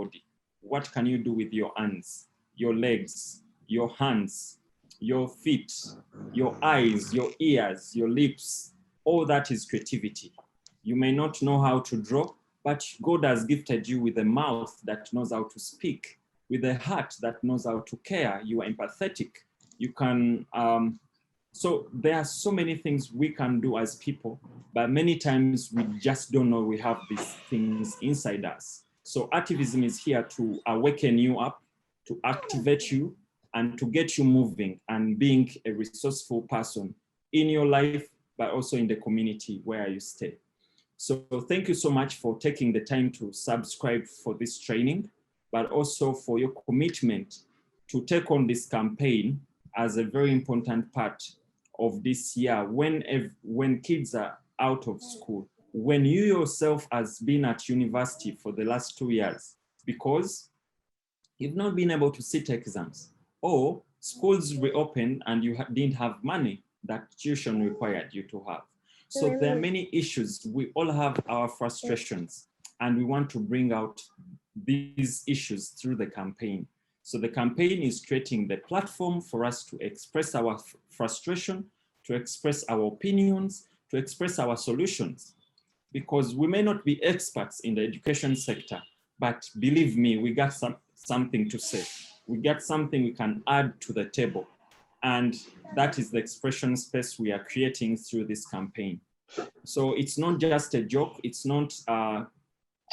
body. What can you do with your hands, your legs, your hands, your feet, your eyes, your ears, your lips? All that is creativity. You may not know how to draw, but God has gifted you with a mouth that knows how to speak, with a heart that knows how to care. You are empathetic. You can, so there are so many things we can do as people, but many times we just don't know we have these things inside us. So Artivism is here to awaken you up, to activate you, and to get you moving and being a resourceful person in your life, but also in the community where you stay. So thank you so much for taking the time to subscribe for this training, but also for your commitment to take on this campaign as a very important part of this year when kids are out of school, when you yourself has been at university for the last 2 years, because you've not been able to sit exams, or schools reopened and you didn't have money that tuition required you to have. So there are many issues. We all have our frustrations, and we want to bring out these issues through the campaign. So the campaign is creating the platform for us to express our frustration, to express our opinions, to express our solutions. Because we may not be experts in the education sector, but believe me, we got something to say. We got something we can add to the table. And that is the expression space we are creating through this campaign. So it's not just a joke. It's not,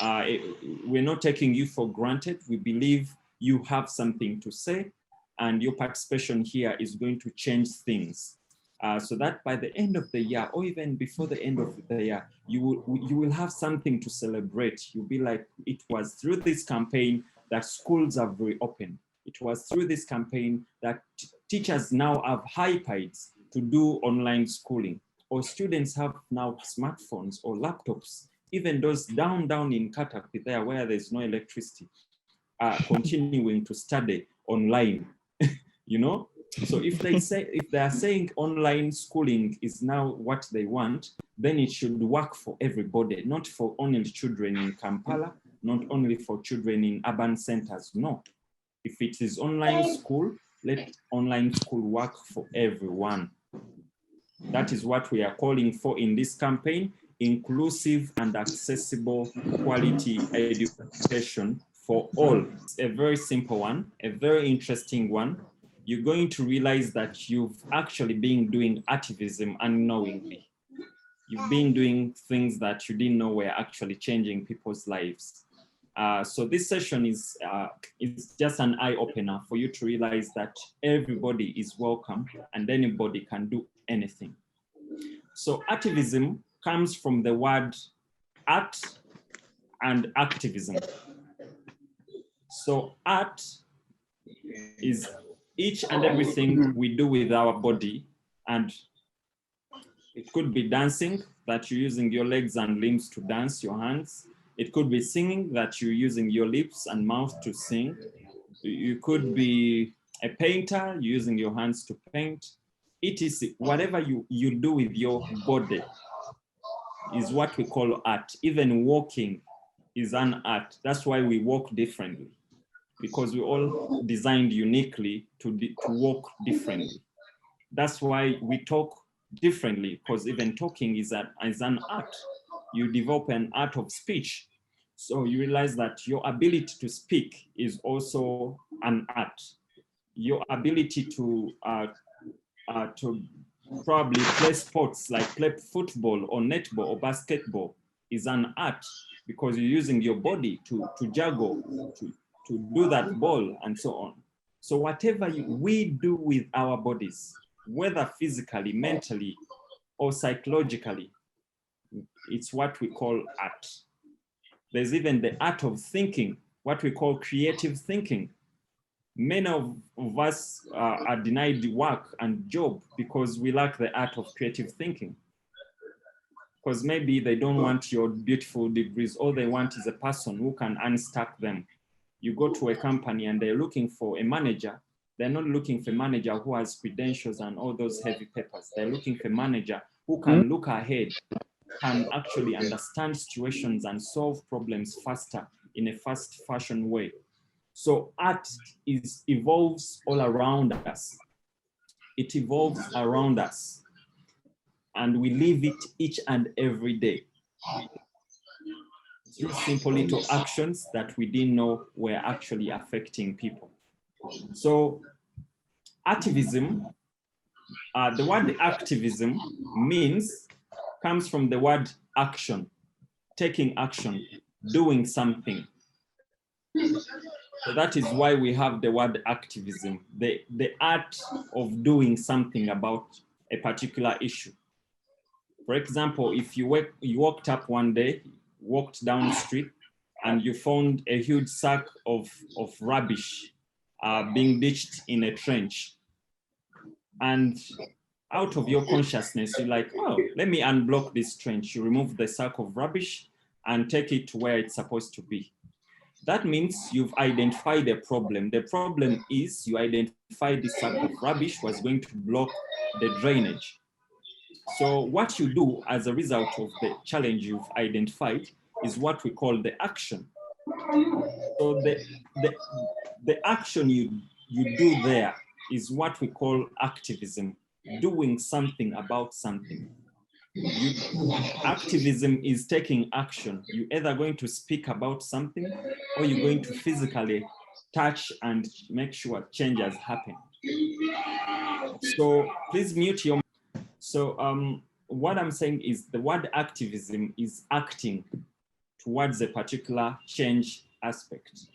we're not taking you for granted. We believe you have something to say, and your participation here is going to change things. So that by the end of the year, or even before the end of the year, you will have something to celebrate. You'll be like, it was through this campaign that schools have reopened. It was through this campaign that teachers now have iPads to do online schooling, or students have now smartphones or laptops. Even those down in Katapi there where there's no electricity are continuing to study online, you know? So if they are saying online schooling is now what they want, then it should work for everybody, not for only children in Kampala, not only for children in urban centers, no. If it is online school, let online school work for everyone. That is what we are calling for in this campaign: inclusive and accessible quality education for all. It's a very simple one, a very interesting one. You're going to realize that you've actually been doing Artivism unknowingly. You've been doing things that you didn't know were actually changing people's lives. So this session is just an eye-opener for you to realize that everybody is welcome and anybody can do anything. So Artivism comes from the word art and activism. So art is each and everything we do with our body, and it could be dancing, that you're using your legs and limbs to dance, your hands. It could be singing, that you're using your lips and mouth to sing. You could be a painter, using your hands to paint. It is whatever you do with your body is what we call art. Even walking is an art. That's why we walk differently, because we all designed uniquely to walk differently. That's why we talk differently, because even talking is an art. You develop an art of speech. So you realize that your ability to speak is also an art. Your ability to probably play sports like play football or netball or basketball is an art, because you're using your body to juggle, to do that ball and so on. So whatever we do with our bodies, whether physically, mentally, or psychologically, it's what we call art. There's even the art of thinking, what we call creative thinking. Many of us are denied work and job because we lack the art of creative thinking. Because maybe they don't want your beautiful degrees. All they want is a person who can unstack them. You go to a company and they're looking for a manager. They're not looking for a manager who has credentials and all those heavy papers. They're looking for a manager who can look ahead, can actually understand situations and solve problems faster in a fast fashion way. So art evolves all around us. It evolves around us, and we live it each and every day through simple little actions that we didn't know were actually affecting people. So Artivism, the word activism comes from the word action, taking action, doing something. So that is why we have the word activism, the art of doing something about a particular issue. For example, if you walked up one day, walked down the street, and you found a huge sack of rubbish being ditched in a trench. And out of your consciousness, you're like, oh, let me unblock this trench. You remove the sack of rubbish and take it to where it's supposed to be. That means you've identified a problem. The problem is you identified the sack of rubbish was going to block the drainage. So what you do as a result of the challenge you've identified is what we call the action. So the action you do there is what we call activism, doing something about something. Activism is taking action. You're either going to speak about something or you're going to physically touch and make sure change has happened. So please mute your. So what I'm saying is the word activism is acting towards a particular change aspect.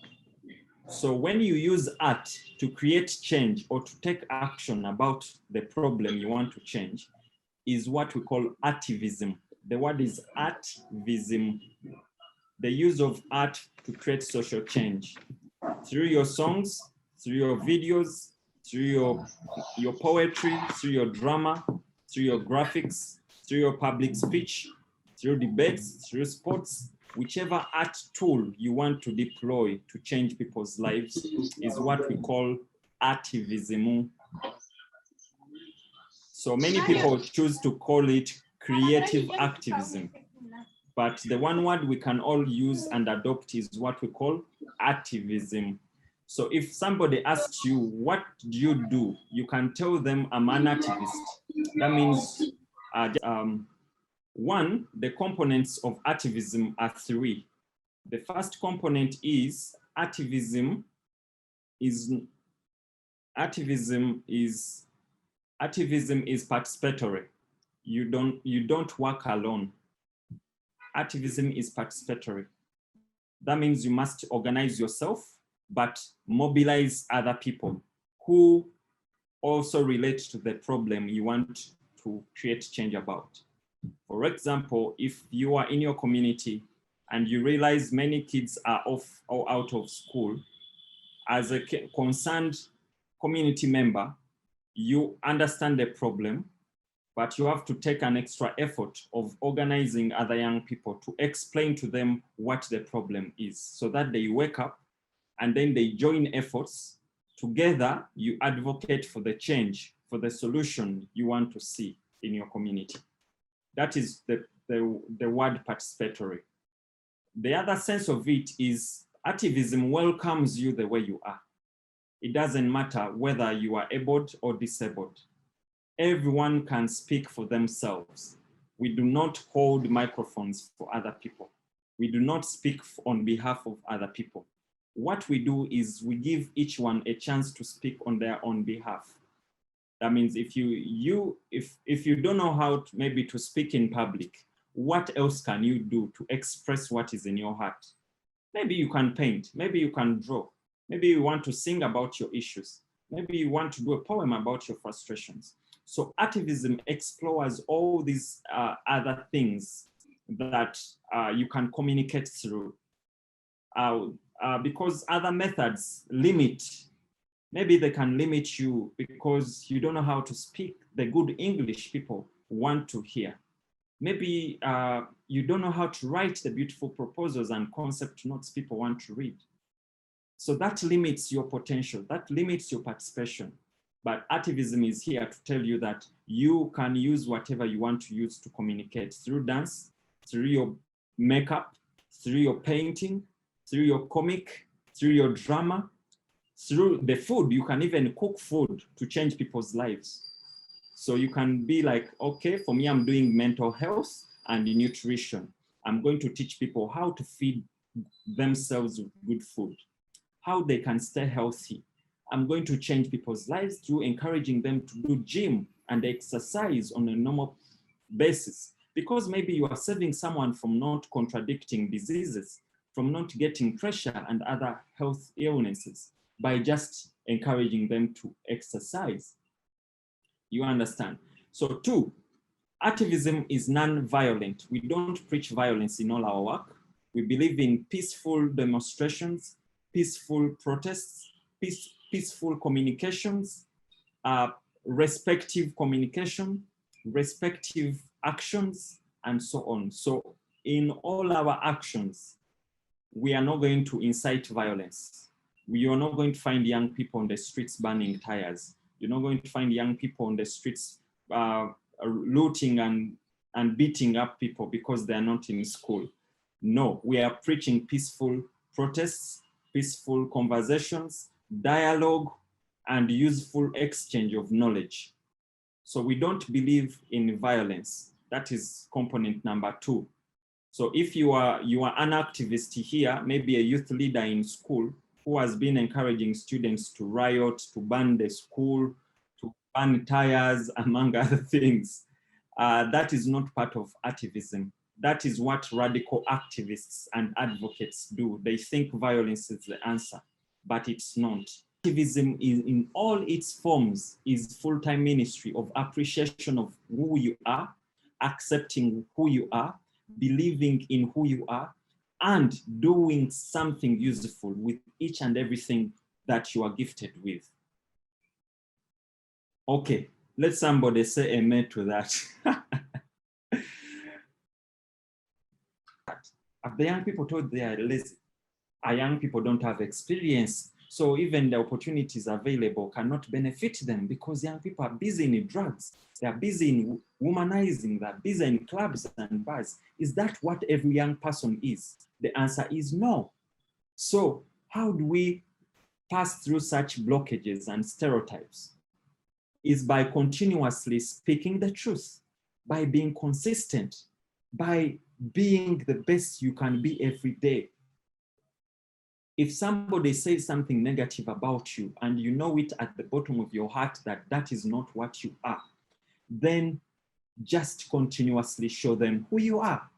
So when you use art to create change or to take action about the problem you want to change is what we call artivism. The word is artivism, the use of art to create social change. Through your songs, through your videos, through your poetry, through your drama, through your graphics, through your public speech, through debates, through sports, whichever art tool you want to deploy to change people's lives is what we call artivism. So many people choose to call it creative activism, but the one word we can all use and adopt is what we call artivism. So if somebody asks you, what do you do? You can tell them I'm an artivist. That means one, the components of artivism are three. The first component is artivism is participatory. You don't work alone. Artivism is participatory. That means you must organize yourself, but mobilize other people who also relate to the problem you want to create change about. For example, if you are in your community and you realize many kids are off or out of school, as a concerned community member, you understand the problem, but you have to take an extra effort of organizing other young people to explain to them what the problem is so that they wake up and then they join efforts. Together, you advocate for the change, for the solution you want to see in your community. That is the word participatory. The other sense of it is artivism welcomes you the way you are. It doesn't matter whether you are able or disabled. Everyone can speak for themselves. We do not hold microphones for other people. We do not speak on behalf of other people. What we do is we give each one a chance to speak on their own behalf. That means if you don't know how to speak in public, what else can you do to express what is in your heart? Maybe you can paint, maybe you can draw, maybe you want to sing about your issues, maybe you want to do a poem about your frustrations. So artivism explores all these other things that you can communicate through. Because other methods limit. Maybe they can limit you because you don't know how to speak the good English people want to hear. Maybe you don't know how to write the beautiful proposals and concept notes people want to read. So that limits your potential, that limits your participation. But artivism is here to tell you that you can use whatever you want to use to communicate through dance, through your makeup, through your painting, through your comic, through your drama, through the food. You can even cook food to change people's lives. So you can be like, okay, for me, I'm doing mental health and nutrition. I'm going to teach people how to feed themselves with good food, how they can stay healthy. I'm going to change people's lives through encouraging them to do gym and exercise on a normal basis, because maybe you are saving someone from not contradicting diseases, from not getting pressure and other health illnesses by just encouraging them to exercise. You understand? So 2, Artivism is non-violent. We don't preach violence in all our work. We believe in peaceful demonstrations, peaceful protests, peaceful communications, respective communication, respective actions, and so on. So in all our actions, we are not going to incite violence. You are not going to find young people on the streets burning tires. You're not going to find young people on the streets looting and beating up people because they're not in school. No, we are preaching peaceful protests, peaceful conversations, dialogue, and useful exchange of knowledge. So we don't believe in violence. That is component number 2. So if you are an activist here, maybe a youth leader in school who has been encouraging students to riot, to burn the school, to burn tires, among other things, that is not part of Artivism. That is what radical activists and advocates do. They think violence is the answer, but it's not. Artivism in all its forms is full-time ministry of appreciation of who you are, accepting who you are, believing in who you are, and doing something useful with each and everything that you are gifted with. Okay, let somebody say amen to that. Have the young people told they are lazy? Our young people don't have experience. So even the opportunities available cannot benefit them because young people are busy in drugs. They are busy in womanizing. They are busy in clubs and bars. Is that what every young person is? The answer is no. So how do we pass through such blockages and stereotypes? Is by continuously speaking the truth, by being consistent, by being the best you can be every day. If somebody says something negative about you and you know it at the bottom of your heart that that is not what you are, then just continuously show them who you are.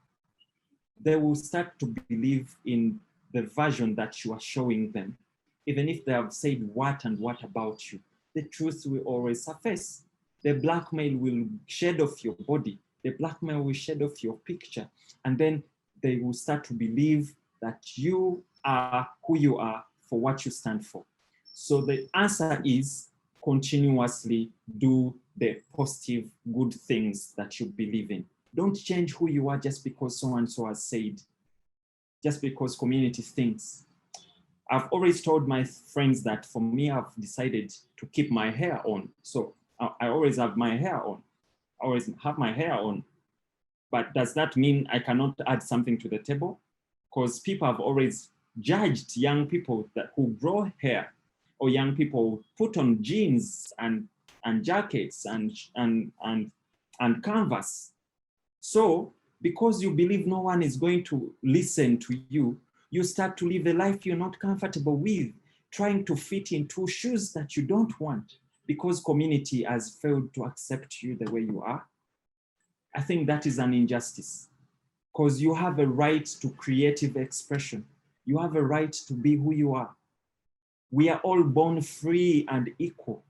They will start to believe in the version that you are showing them. Even if they have said what and what about you, the truth will always surface. The blackmail will shed off your body. The blackmail will shed off your picture. And then they will start to believe that you are who you are for what you stand for. So the answer is continuously do the positive, good things that you believe in. Don't change who you are just because so-and-so has said, just because community thinks. I've always told my friends that for me, I've decided to keep my hair on. So I always have my hair on. I always have my hair on. But does that mean I cannot add something to the table? Because people have always judged young people who grow hair, or young people who put on jeans and jackets and canvas. So because you believe no one is going to listen to you, you start to live a life you're not comfortable with, trying to fit into shoes that you don't want because community has failed to accept you the way you are. I think that is an injustice, because you have a right to creative expression. You have a right to be who you are. We are all born free and equal.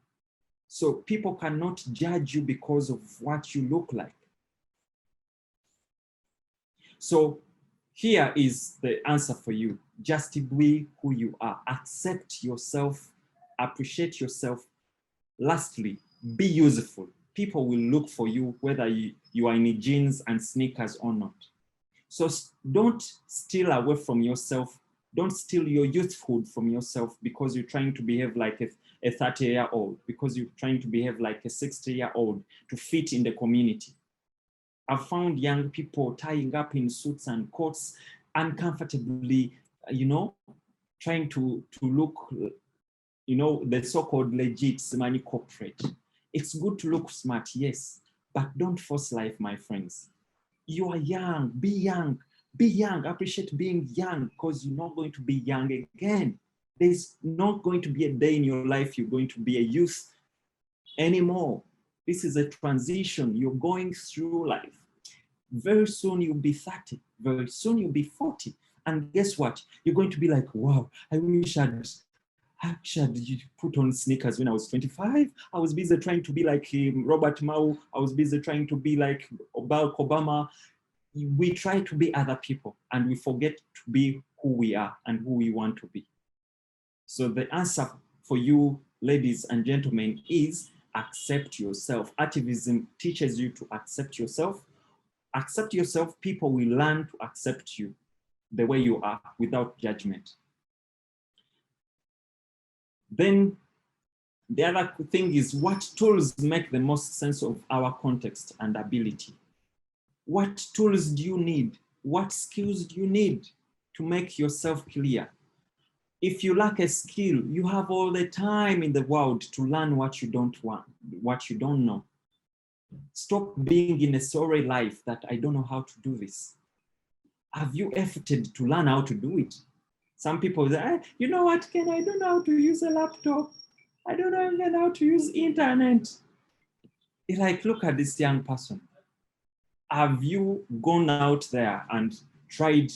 So people cannot judge you because of what you look like. So here is the answer for you. Just be who you are. Accept yourself, appreciate yourself. Lastly, be useful. People will look for you whether you are in jeans and sneakers or not. So don't steal away from yourself. Don't steal your youthhood from yourself because you're trying to behave like a 30-year-old, because you're trying to behave like a 60-year-old to fit in the community. I've found young people tying up in suits and coats uncomfortably you know, trying to look, you know, the so-called legit money corporate. It's good to look smart, yes, but don't force life, my friends. You are young, be young, be young. Appreciate being young, because you're not going to be young again. There's not going to be a day in your life you're going to be a youth anymore. This is a transition. You're going through life. Very soon you'll be 30. Very soon you'll be 40. And guess what? You're going to be like, wow, I wish I'd put on sneakers when I was 25. I was busy trying to be like Robert Mao. I was busy trying to be like Barack Obama. We try to be other people and we forget to be who we are and who we want to be. So the answer for you, ladies and gentlemen, is accept yourself. Artivism teaches you to accept yourself. Accept yourself, people will learn to accept you the way you are without judgment. Then the other thing is, what tools make the most sense of our context and ability? What tools do you need? What skills do you need to make yourself clear? If you lack a skill, you have all the time in the world to learn what you don't want, what you don't know. Stop being in a sorry life that I don't know how to do this. Have you efforted to learn how to do it? Some people say, you know what, Ken, I don't know how to use a laptop. I don't know even how to use internet. It's like, look at this young person. Have you gone out there and tried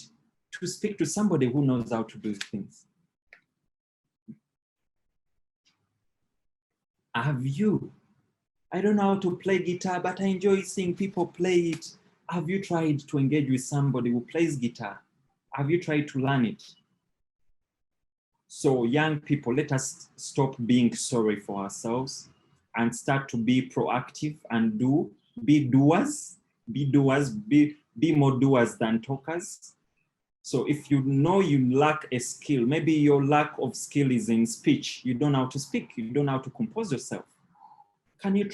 to speak to somebody who knows how to do things? Have you? I don't know how to play guitar, but I enjoy seeing people play it. Have you tried to engage with somebody who plays guitar? Have you tried to learn it? So young people, let us stop being sorry for ourselves and start to be proactive and be doers, be more doers than talkers. So if you know you lack a skill, maybe your lack of skill is in speech. You don't know how to speak, you don't know how to compose yourself. Can you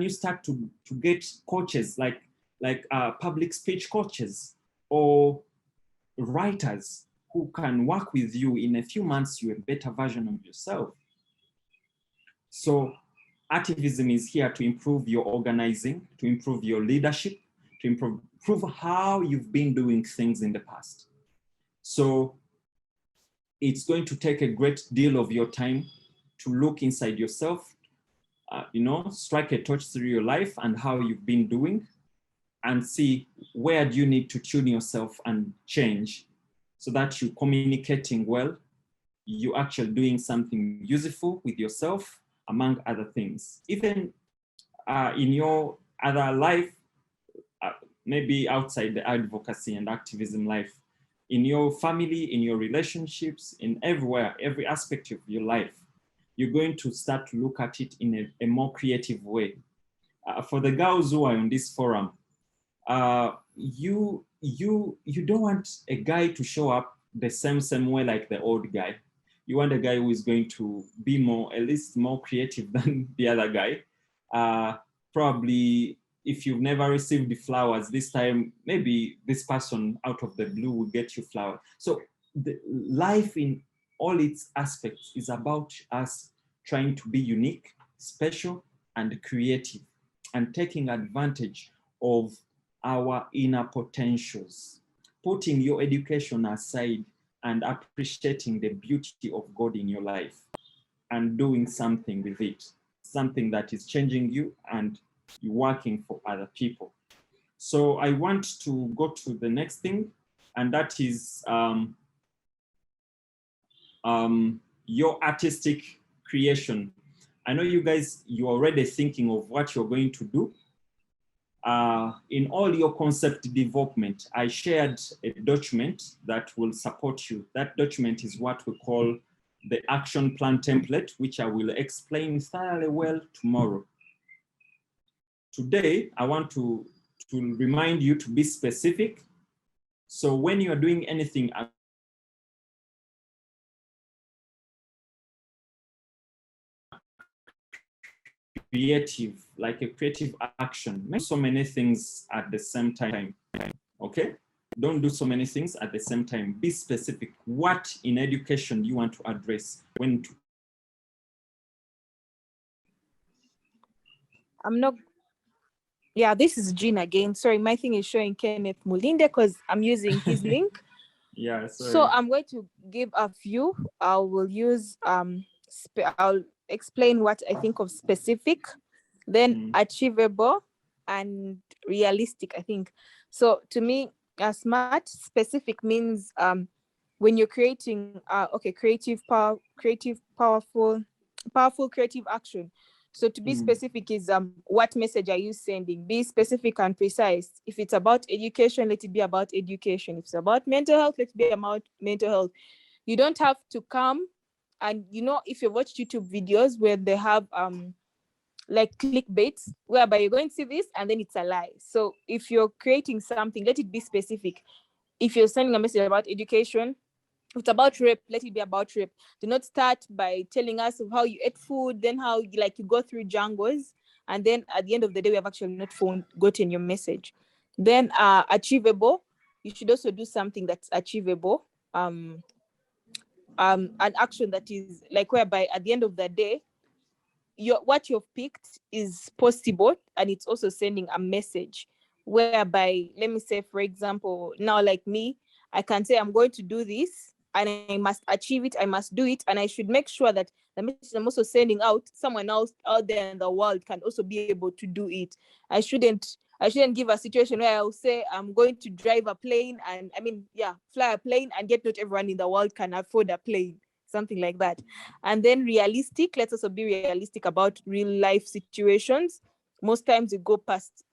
start to get coaches like public speech coaches or writers who can work with you? In a few months, you're a better version of yourself. So Artivism is here to improve your organizing, to improve your leadership, to improve how you've been doing things in the past. So it's going to take a great deal of your time to look inside yourself, strike a torch through your life and how you've been doing, and see where do you need to tune yourself and change so that you're communicating well, you're actually doing something useful with yourself, among other things. Even in your other life, maybe outside the advocacy and activism life, in your family, in your relationships, in everywhere, every aspect of your life, you're going to start to look at it in a more creative way. For the girls who are on this forum, you don't want a guy to show up the same way like the old guy. You want a guy who is going to be at least more creative than the other guy. Probably if you've never received the flowers, this time, maybe this person out of the blue will get you flowers. So the life in all its aspects is about us trying to be unique, special, and creative, and taking advantage of our inner potentials, putting your education aside and appreciating the beauty of God in your life and doing something with it, something that is changing you and you're working for other people. So I want to go to the next thing, and that is your artistic creation. I know you guys, you're already thinking of what you're going to do. In all your concept development, I shared a document that will support you. That document is what we call the action plan template, which I will explain thoroughly well tomorrow. Today, I want to remind you to be specific. So when you are doing anything creative, like a creative action, make so many things at the same time, okay? Don't do so many things at the same time. Be specific. What in education do you want to address? When to I'm not. Yeah, this is Jean again. Sorry, my thing is showing Kenneth Mulinde because I'm using his link. Yeah, sorry. So I'm going to give a few. I will use I'll explain what I think of specific, then achievable and realistic, I think. So to me, smart specific means when you're creating powerful creative action. So to be specific is what message are you sending? Be specific and precise. If it's about education, let it be about education. If it's about mental health, let it be about mental health. You don't have to come and, you know, if you watch YouTube videos where they have like clickbaits, whereby you're going to see this and then it's a lie. So if you're creating something, let it be specific. If you're sending a message about education, if it's about rape, let it be about rape. Do not start by telling us of how you ate food, then how you go through jungles, and then at the end of the day, we have actually not gotten your message. Then achievable, you should also do something that's achievable. An action that is like whereby at the end of the day, what you've picked is possible, and it's also sending a message whereby, let me say, for example, now like me, I can say I'm going to do this and I must achieve it, I must do it, and I should make sure that the message I'm also sending out, someone else out there in the world can also be able to do it. I shouldn't give a situation where I'll say I'm going to drive a plane and fly a plane, and yet not everyone in the world can afford a plane, something like that. And then realistic, let's also be realistic about real life situations. Most times we go past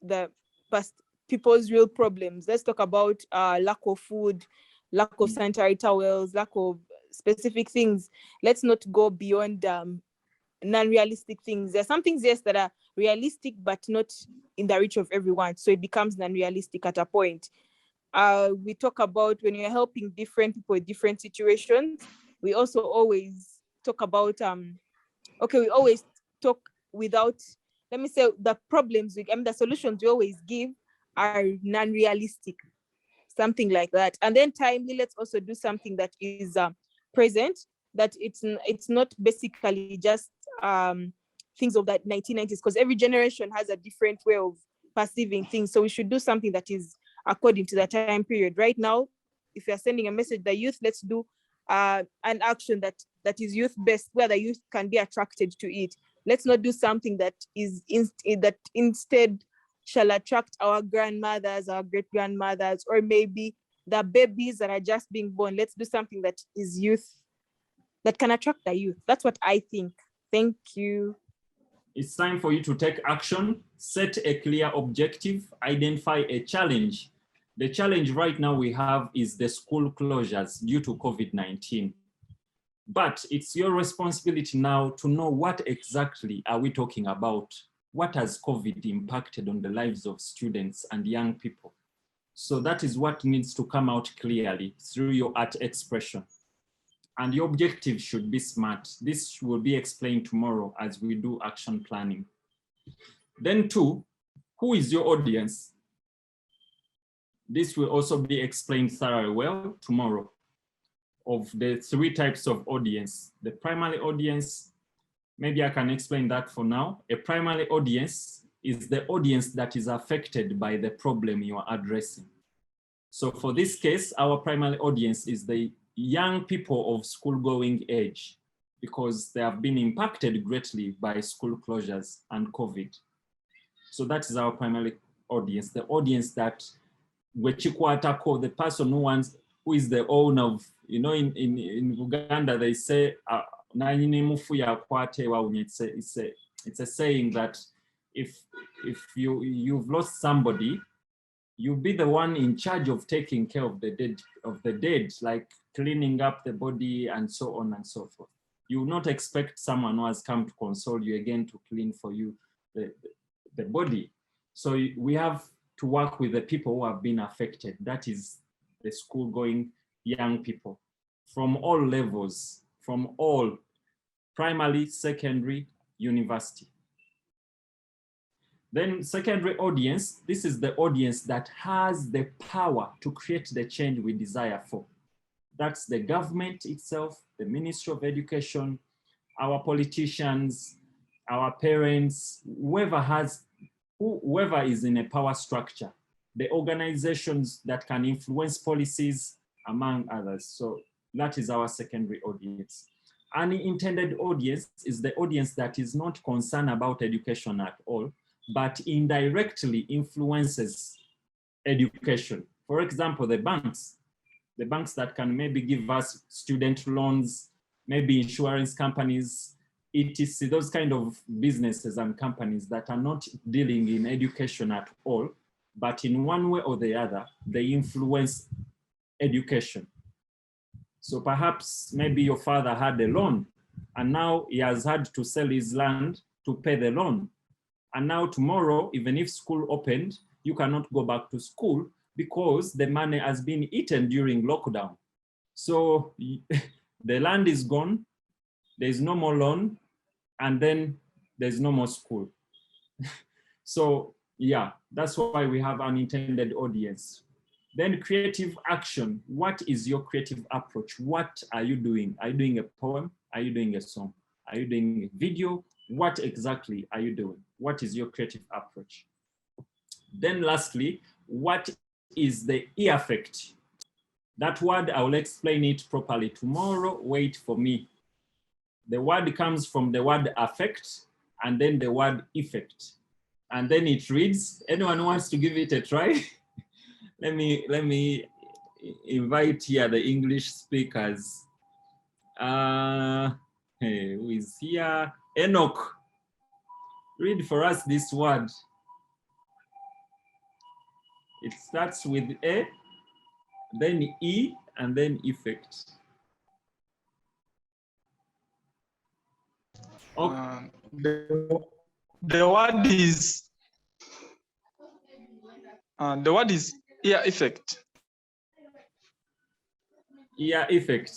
people's real problems. Let's talk about lack of food, lack of sanitary towels, lack of specific things. Let's not go beyond non-realistic things. There are some things, yes, that are realistic but not in the reach of everyone, so it becomes non-realistic at a point. We talk about when you're helping different people in different situations, we also always talk about we always talk without, let me say, the the solutions we always give are non-realistic, something like that. And then timely, let's also do something that is present, that it's not basically just things of that 1990s, because every generation has a different way of perceiving things. So we should do something that is according to the time period. Right now, if you're sending a message to the youth, let's do an action that is youth based, where the youth can be attracted to it. Let's not do something that is that instead shall attract our grandmothers, our great grandmothers, or maybe the babies that are just being born. Let's do something that is youth, that can attract the youth. That's what I think. Thank you. It's time for you to take action, set a clear objective, identify a challenge. The challenge right now we have is the school closures due to COVID-19. But it's your responsibility now to know what exactly are we talking about. What has COVID impacted on the lives of students and young people? So that is what needs to come out clearly through your art expression. And your objective should be SMART. This will be explained tomorrow as we do action planning. Then 2, who is your audience? This will also be explained thoroughly well tomorrow, of the 3 types of audience. The primary audience, maybe I can explain that for now. A primary audience is the audience that is affected by the problem you are addressing. So for this case, our primary audience is the young people of school-going age, because they have been impacted greatly by school closures and COVID. So that is our primary audience, the audience that the person who is the owner of, you know, in Uganda, they say, it's a saying that if you've lost somebody, you'll be the one in charge of taking care of the dead, like cleaning up the body and so on and so forth. You will not expect someone who has come to console you again to clean for you the body. So we have to work with the people who have been affected. That is the school-going young people from all levels, from all, primary, secondary, university. Then secondary audience, this is the audience that has the power to create the change we desire for. That's the government itself, the Ministry of Education, our politicians, our parents, whoever is in a power structure, the organizations that can influence policies, among others. So that is our secondary audience. Unintended audience is the audience that is not concerned about education at all, but indirectly influences education. For example, the banks that can maybe give us student loans, maybe insurance companies, etc., those kind of businesses and companies that are not dealing in education at all, but in one way or the other, they influence education. So perhaps maybe your father had a loan and now he has had to sell his land to pay the loan. And now tomorrow, even if school opened, you cannot go back to school because the money has been eaten during lockdown. So the land is gone, there's no more loan, and then there's no more school. So yeah, that's why we have unintended audience. Then creative action. What is your creative approach? What are you doing? Are you doing a poem? Are you doing a song? Are you doing a video? What exactly are you doing? What is your creative approach? Then lastly, what is the e-affect? That word, I will explain it properly tomorrow. Wait for me. The word comes from the word affect and then the word effect. And then it reads, anyone wants to give it a try? Let me invite here the English speakers. Hey, who is here? Enoch, read for us this word. It starts with A, then E, and then effect. Okay. The word is ear effect. Ear effect.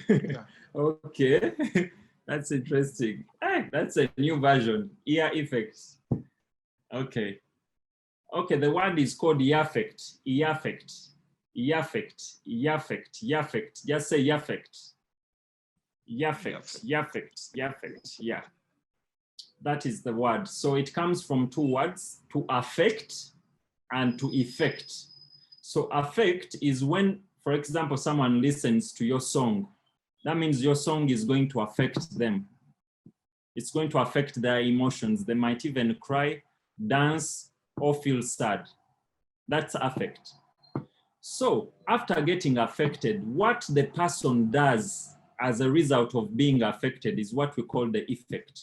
Yeah. Okay, that's interesting. Hey, that's a new version. Ear effect. Okay. Okay, the word is called ear-affect. Ear-affect. Ear-affect. Ear-affect. Ear-affect. Just say ear-affect. Ear-affect. Ear-affect. Ear-affect. Yeah. That is the word. So it comes from two words, to affect and to effect. So affect is when, for example, someone listens to your song. That means your song is going to affect them. It's going to affect their emotions. They might even cry, dance, or feel sad. That's affect. So after getting affected, what the person does as a result of being affected is what we call the effect.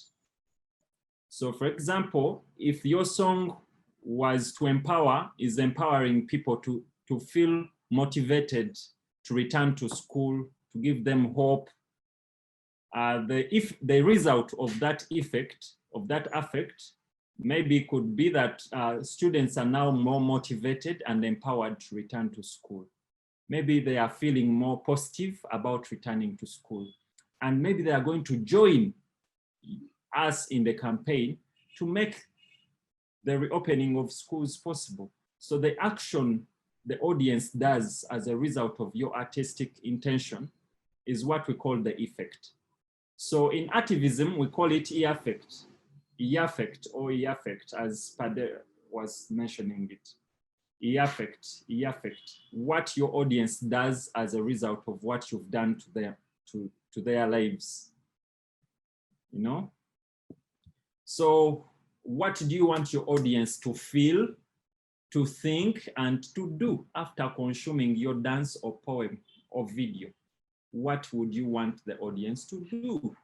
So for example, if your song was to empower, is empowering people to feel motivated to return to school, to give them hope, if the result of that effect, of that affect, maybe could be that students are now more motivated and empowered to return to school. Maybe they are feeling more positive about returning to school. And maybe they are going to join us in the campaign to make the reopening of schools possible. So the action the audience does as a result of your artistic intention is what we call the effect. So in Artivism, we call it e-affect. E-affect or e-affect, as Pade was mentioning it. E-affect, e-affect, what your audience does as a result of what you've done to their lives, you know? So what do you want your audience to feel, to think, and to do after consuming your dance or poem or video? What would you want the audience to do?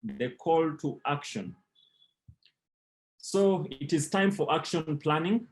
The call to action. So it is time for action planning.